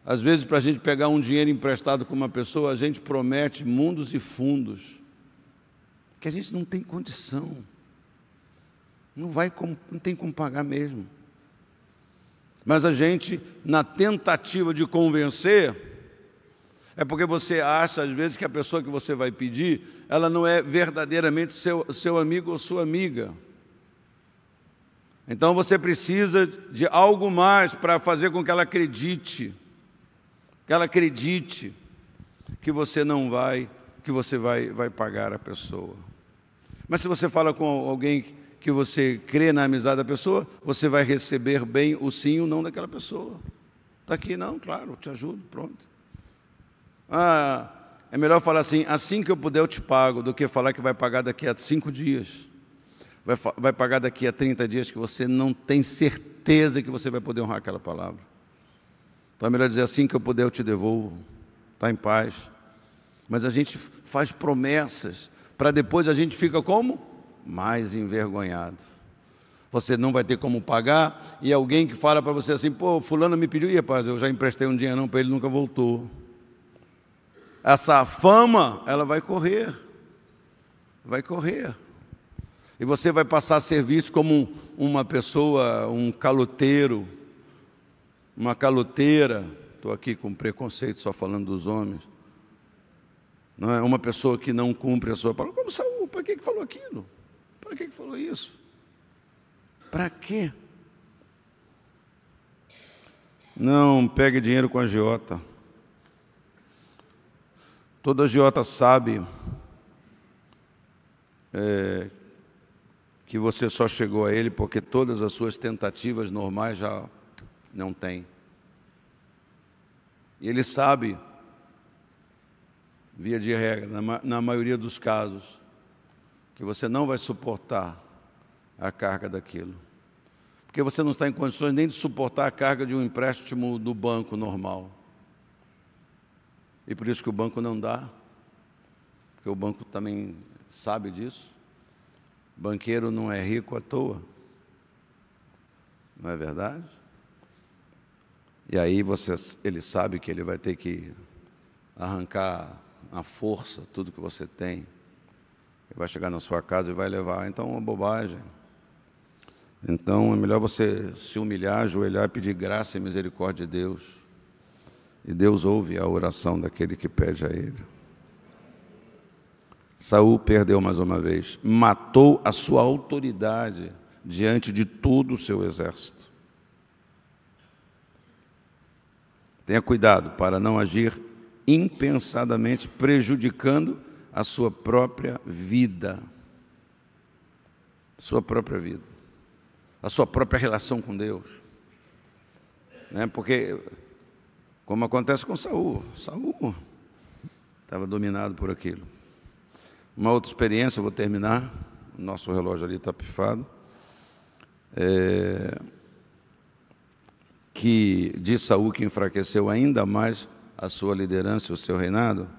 Às vezes, para a gente pegar um dinheiro emprestado com uma pessoa, a gente promete mundos e fundos, que a gente não tem condição. Não tem como pagar mesmo. Mas a gente, na tentativa de convencer, é porque você acha, às vezes, que a pessoa que você vai pedir, ela não é verdadeiramente seu amigo ou sua amiga. Então você precisa de algo mais para fazer com que ela acredite. Que ela acredite que você não vai, que você vai pagar a pessoa. Mas se você fala com alguém que você crê na amizade da pessoa, você vai receber bem o sim ou não daquela pessoa. Está aqui, não, claro, te ajudo, pronto. É melhor falar assim que eu puder eu te pago, do que falar que vai pagar daqui a 5 dias. Vai pagar daqui a 30 dias que você não tem certeza que você vai poder honrar aquela palavra. Então é melhor dizer assim que eu puder eu te devolvo. Está em paz. Mas a gente faz promessas, para depois a gente fica como? Mais envergonhado. Você não vai ter como pagar, e alguém que fala para você assim, pô, fulano me pediu, e rapaz, eu já emprestei um dinheirão para ele, nunca voltou. Essa fama, ela vai correr. Vai correr. E você vai passar a ser visto como uma pessoa, um caloteiro, uma caloteira. Estou aqui com preconceito só falando dos homens. Não é uma pessoa que não cumpre a sua palavra. Como Saul, para que falou aquilo? Para que falou isso? Para quê? Não pegue dinheiro com a agiota. Todo agiota sabe que você só chegou a ele porque todas as suas tentativas normais já não tem. E ele sabe, via de regra, na maioria dos casos, que você não vai suportar a carga daquilo. Porque você não está em condições nem de suportar a carga de um empréstimo do banco normal. E por isso que o banco não dá, porque o banco também sabe disso. Banqueiro não é rico à toa, não é verdade? E aí ele sabe que ele vai ter que arrancar à força tudo que você tem. Ele vai chegar na sua casa e vai levar. Então é uma bobagem. Então é melhor você se humilhar, ajoelhar e pedir graça e misericórdia de Deus. E Deus ouve a oração daquele que pede a Ele. Saul perdeu mais uma vez, matou a sua autoridade diante de todo o seu exército. Tenha cuidado para não agir impensadamente, prejudicando a sua própria vida. Sua própria vida. A sua própria relação com Deus. Porque, como acontece com Saul estava dominado por aquilo. Uma outra experiência, eu vou terminar, o nosso relógio ali está pifado, que de Saul que enfraqueceu ainda mais a sua liderança e o seu reinado.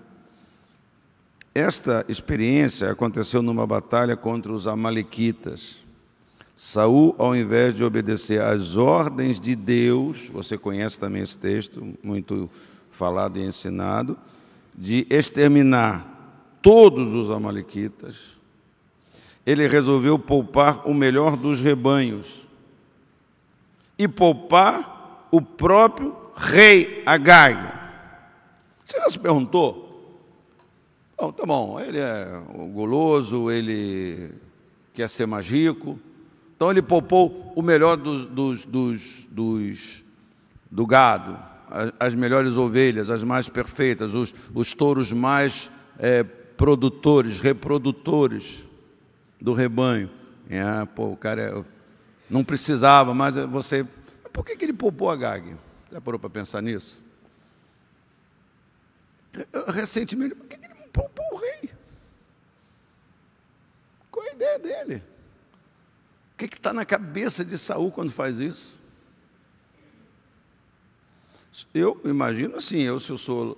Esta experiência aconteceu numa batalha contra os amalequitas. Saul, ao invés de obedecer às ordens de Deus, você conhece também esse texto, muito falado e ensinado, de exterminar todos os amalequitas, ele resolveu poupar o melhor dos rebanhos e poupar o próprio rei Agag. Você já se perguntou? Tá bom, ele é goloso, ele quer ser mais rico, então ele poupou o melhor do gado, as melhores ovelhas, as mais perfeitas, os touros mais produtores, reprodutores do rebanho. O cara não precisava, mas você... Por que ele poupou Agag? Já parou para pensar nisso? Recentemente, por que ele não poupou o rei? Qual é a ideia dele? O que está na cabeça de Saul quando faz isso? Eu imagino assim, se eu sou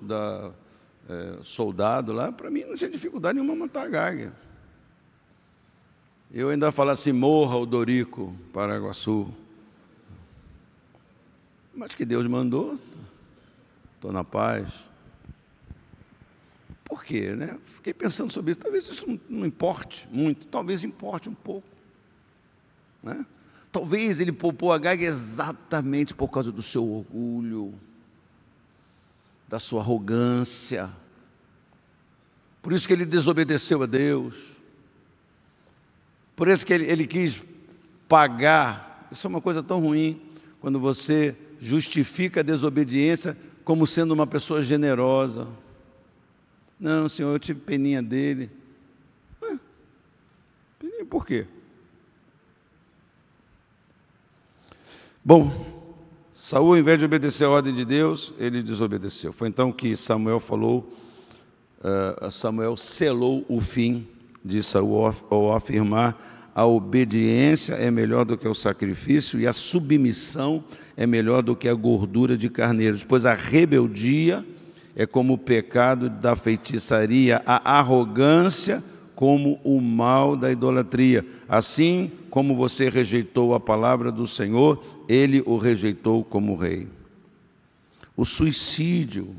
soldado lá, para mim não tinha dificuldade nenhuma matar Agag. Eu ainda falo assim, morra o Dorico, Paraguaçu. Mas que Deus mandou, estou na paz. Por quê, Fiquei pensando sobre isso. Talvez isso não importe muito, talvez importe um pouco. Talvez ele poupou Agag exatamente por causa do seu orgulho, da sua arrogância. Por isso que ele desobedeceu a Deus. Por isso que ele quis pagar. Isso é uma coisa tão ruim, quando você justifica a desobediência como sendo uma pessoa generosa. Não, Senhor, eu tive peninha dele. Peninha por quê? Bom, Saul, ao invés de obedecer a ordem de Deus, ele desobedeceu. Foi então que Samuel falou, Samuel selou o fim de Saul ao afirmar: a obediência é melhor do que o sacrifício e a submissão é melhor do que a gordura de carneiros, pois a rebeldia é como o pecado da feitiçaria, a arrogância como o mal da idolatria. Assim como você rejeitou a palavra do Senhor, ele o rejeitou como rei. O suicídio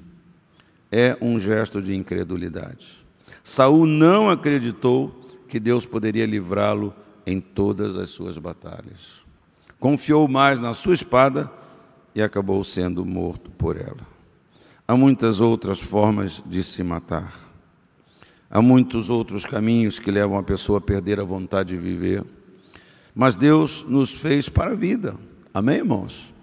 é um gesto de incredulidade. Saul não acreditou que Deus poderia livrá-lo em todas as suas batalhas. Confiou mais na sua espada e acabou sendo morto por ela. Há muitas outras formas de se matar. Há muitos outros caminhos que levam a pessoa a perder a vontade de viver. Mas Deus nos fez para a vida. Amém, irmãos?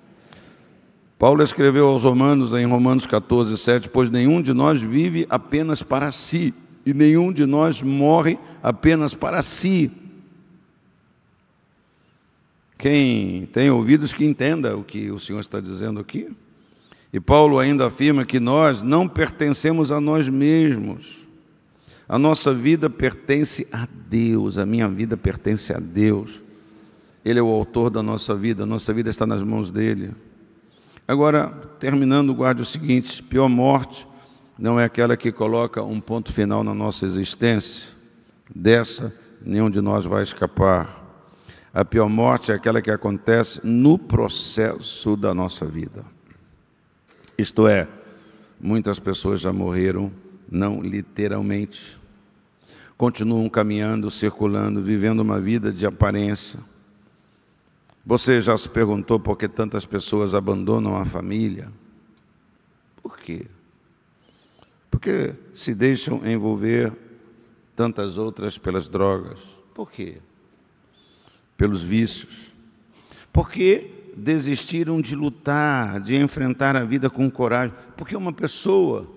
Paulo escreveu aos Romanos, em Romanos 14, 7, pois nenhum de nós vive apenas para si, e nenhum de nós morre apenas para si. Quem tem ouvidos que entenda o que o Senhor está dizendo aqui. E Paulo ainda afirma que nós não pertencemos a nós mesmos. A nossa vida pertence a Deus, a minha vida pertence a Deus. Ele é o autor da nossa vida está nas mãos dele. Agora, terminando, guarde o seguinte: pior morte não é aquela que coloca um ponto final na nossa existência. Dessa, nenhum de nós vai escapar. A pior morte é aquela que acontece no processo da nossa vida. Isto é, muitas pessoas já morreram, não literalmente. Continuam caminhando, circulando, vivendo uma vida de aparência. Você já se perguntou por que tantas pessoas abandonam a família? Por quê? Porque se deixam envolver tantas outras pelas drogas. Por quê? Pelos vícios. Porque desistiram de lutar, de enfrentar a vida com coragem. Porque uma pessoa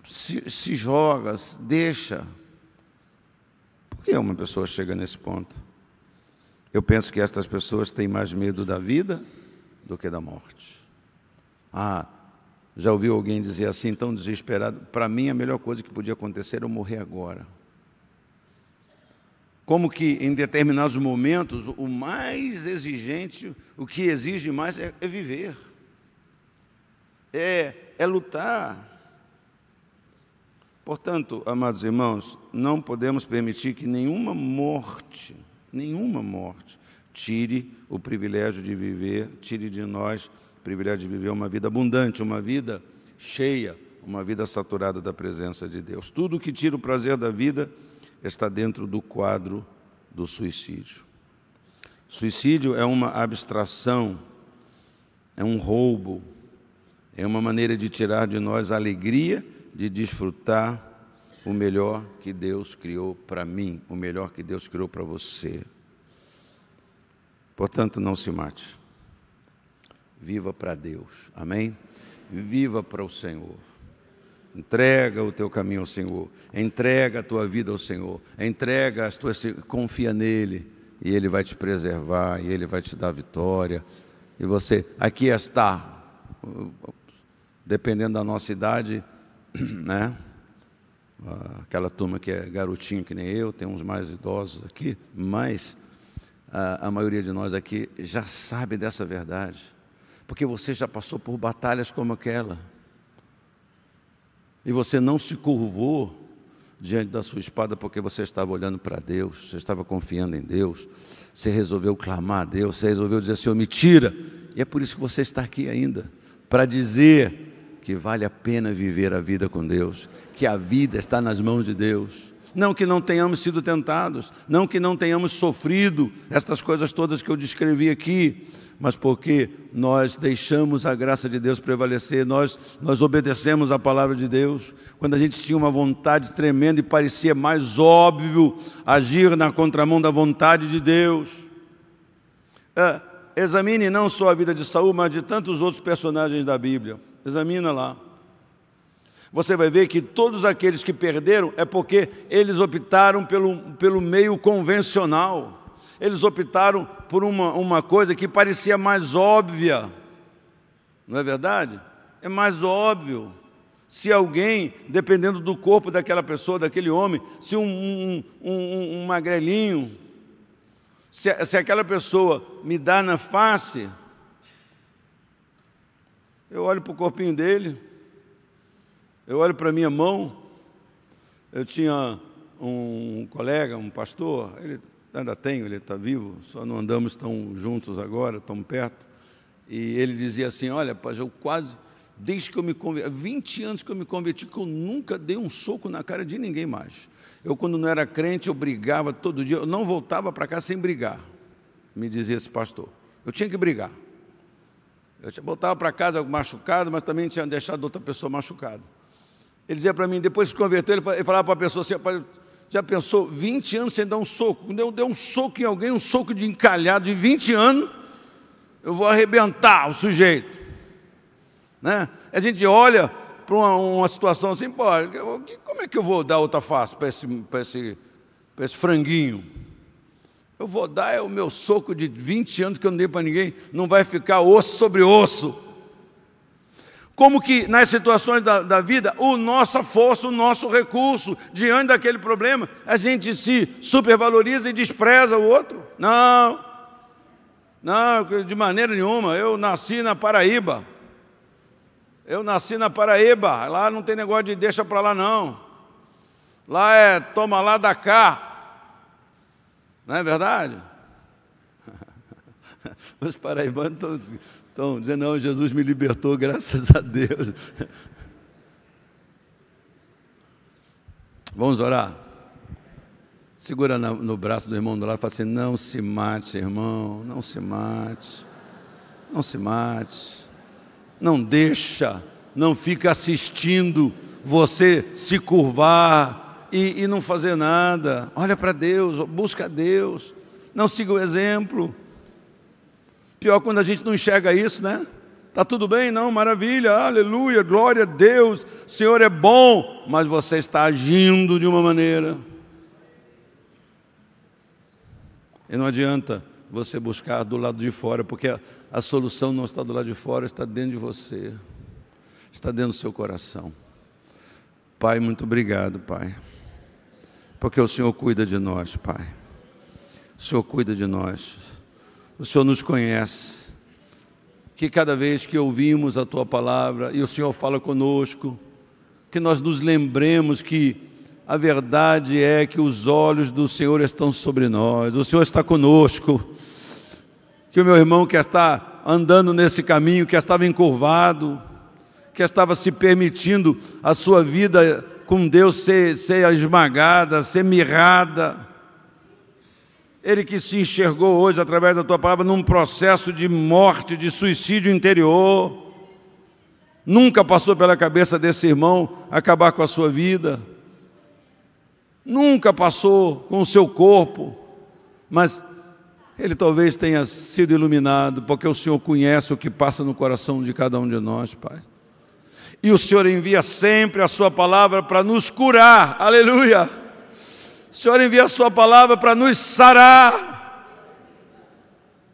se joga, deixa. Por que uma pessoa chega nesse ponto? Eu penso que estas pessoas têm mais medo da vida do que da morte. Já ouviu alguém dizer assim, tão desesperado? Para mim, a melhor coisa que podia acontecer era eu morrer agora. Como que em determinados momentos, o mais exigente, o que exige mais é viver. É lutar. Portanto, amados irmãos, não podemos permitir que nenhuma morte, tire o privilégio de viver, tire de nós o privilégio de viver uma vida abundante, uma vida cheia, uma vida saturada da presença de Deus. Tudo que tira o prazer da vida está dentro do quadro do suicídio. Suicídio é uma abstração, é um roubo, é uma maneira de tirar de nós a alegria de desfrutar o melhor que Deus criou para mim, o melhor que Deus criou para você. Portanto, não se mate. Viva para Deus, amém? Viva para o Senhor. Entrega o teu caminho ao Senhor, entrega a tua vida ao Senhor, entrega as tuas, confia nele, e Ele vai te preservar, e Ele vai te dar vitória. E você, aqui está, dependendo da nossa idade, né? Aquela turma que é garotinho que nem eu, tem uns mais idosos aqui, mas a maioria de nós aqui já sabe dessa verdade, porque você já passou por batalhas como aquela, e você não se curvou diante da sua espada porque você estava olhando para Deus, você estava confiando em Deus, você resolveu clamar a Deus, você resolveu dizer: Senhor, me tira, e é por isso que você está aqui ainda, para dizer que vale a pena viver a vida com Deus, que a vida está nas mãos de Deus, Não que não tenhamos sido tentados, não que não tenhamos sofrido estas coisas todas que eu descrevi aqui, mas porque nós deixamos a graça de Deus prevalecer, nós obedecemos a palavra de Deus. Quando a gente tinha uma vontade tremenda e parecia mais óbvio agir na contramão da vontade de Deus. Examine não só a vida de Saul, mas de tantos outros personagens da Bíblia. Examina lá. Você vai ver que todos aqueles que perderam é porque eles optaram pelo meio convencional. Eles optaram por uma coisa que parecia mais óbvia. Não é verdade? É mais óbvio. Se alguém, dependendo do corpo daquela pessoa, daquele homem, se um magrelinho, se aquela pessoa me dá na face, eu olho para o corpinho dele, eu olho para a minha mão. Eu tinha um colega, um pastor, ele ainda tem, ele está vivo, só não andamos tão juntos agora, tão perto. E ele dizia assim: olha, rapaz, eu quase, desde que eu me converti, 20 anos que eu me converti, que eu nunca dei um soco na cara de ninguém mais. Eu, quando não era crente, eu brigava todo dia, eu não voltava para cá sem brigar, me dizia esse pastor. Eu tinha que brigar. Eu voltava para casa machucado, mas também tinha deixado outra pessoa machucada. Ele dizia para mim, depois de se converter, ele falava para a pessoa assim: já pensou 20 anos sem dar um soco? Quando eu der um soco em alguém, um soco de encalhado de 20 anos, eu vou arrebentar o sujeito. Né? A gente olha para uma situação assim: pô, como é que eu vou dar outra face para esse franguinho? Eu vou dar o meu soco de 20 anos que eu não dei para ninguém, não vai ficar osso sobre osso. Como que nas situações da vida, a nossa força, o nosso recurso, diante daquele problema, a gente se supervaloriza e despreza o outro? Não, de maneira nenhuma. Eu nasci na Paraíba. Lá não tem negócio de deixa para lá, não. Lá é toma lá, dá cá. Não é verdade? Os paraibanos estão dizendo: não, Jesus me libertou, graças a Deus. Vamos orar? Segura no braço do irmão do lado e fala assim: não se mate, irmão, não se mate. Não se mate. Não deixa, não fica assistindo você se curvar e não fazer nada. Olha para Deus, busca Deus, não siga o exemplo. Pior quando a gente não enxerga isso, né? Está tudo bem? Não, maravilha, aleluia, glória a Deus, o Senhor é bom, mas você está agindo de uma maneira. E não adianta você buscar do lado de fora, porque a solução não está do lado de fora, está dentro de você, está dentro do seu coração. Pai, muito obrigado, Pai, porque o Senhor cuida de nós, Pai. O Senhor cuida de nós. O Senhor nos conhece, que cada vez que ouvimos a Tua palavra e o Senhor fala conosco, que nós nos lembremos que a verdade é que os olhos do Senhor estão sobre nós, o Senhor está conosco, que o meu irmão que está andando nesse caminho, que estava encurvado, que estava se permitindo a sua vida com Deus ser esmagada, ser mirrada, ele que se enxergou hoje, através da Tua palavra, num processo de morte, de suicídio interior, nunca passou pela cabeça desse irmão acabar com a sua vida, nunca passou com o seu corpo, mas ele talvez tenha sido iluminado, porque o Senhor conhece o que passa no coração de cada um de nós, Pai. E o Senhor envia sempre a Sua palavra para nos curar, aleluia. O Senhor envia a Sua palavra para nos sarar,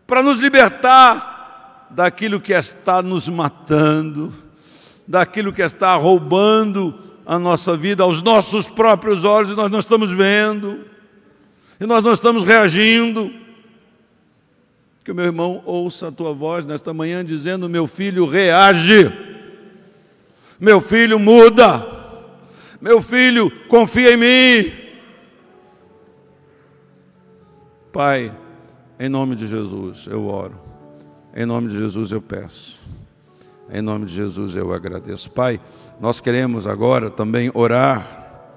para nos libertar daquilo que está nos matando, daquilo que está roubando a nossa vida aos nossos próprios olhos, e nós não estamos vendo, e nós não estamos reagindo. Que o meu irmão ouça a Tua voz nesta manhã dizendo: meu filho, reage, meu filho, muda, meu filho, confia em mim. Pai, em nome de Jesus eu oro, em nome de Jesus eu peço, em nome de Jesus eu agradeço. Pai, nós queremos agora também orar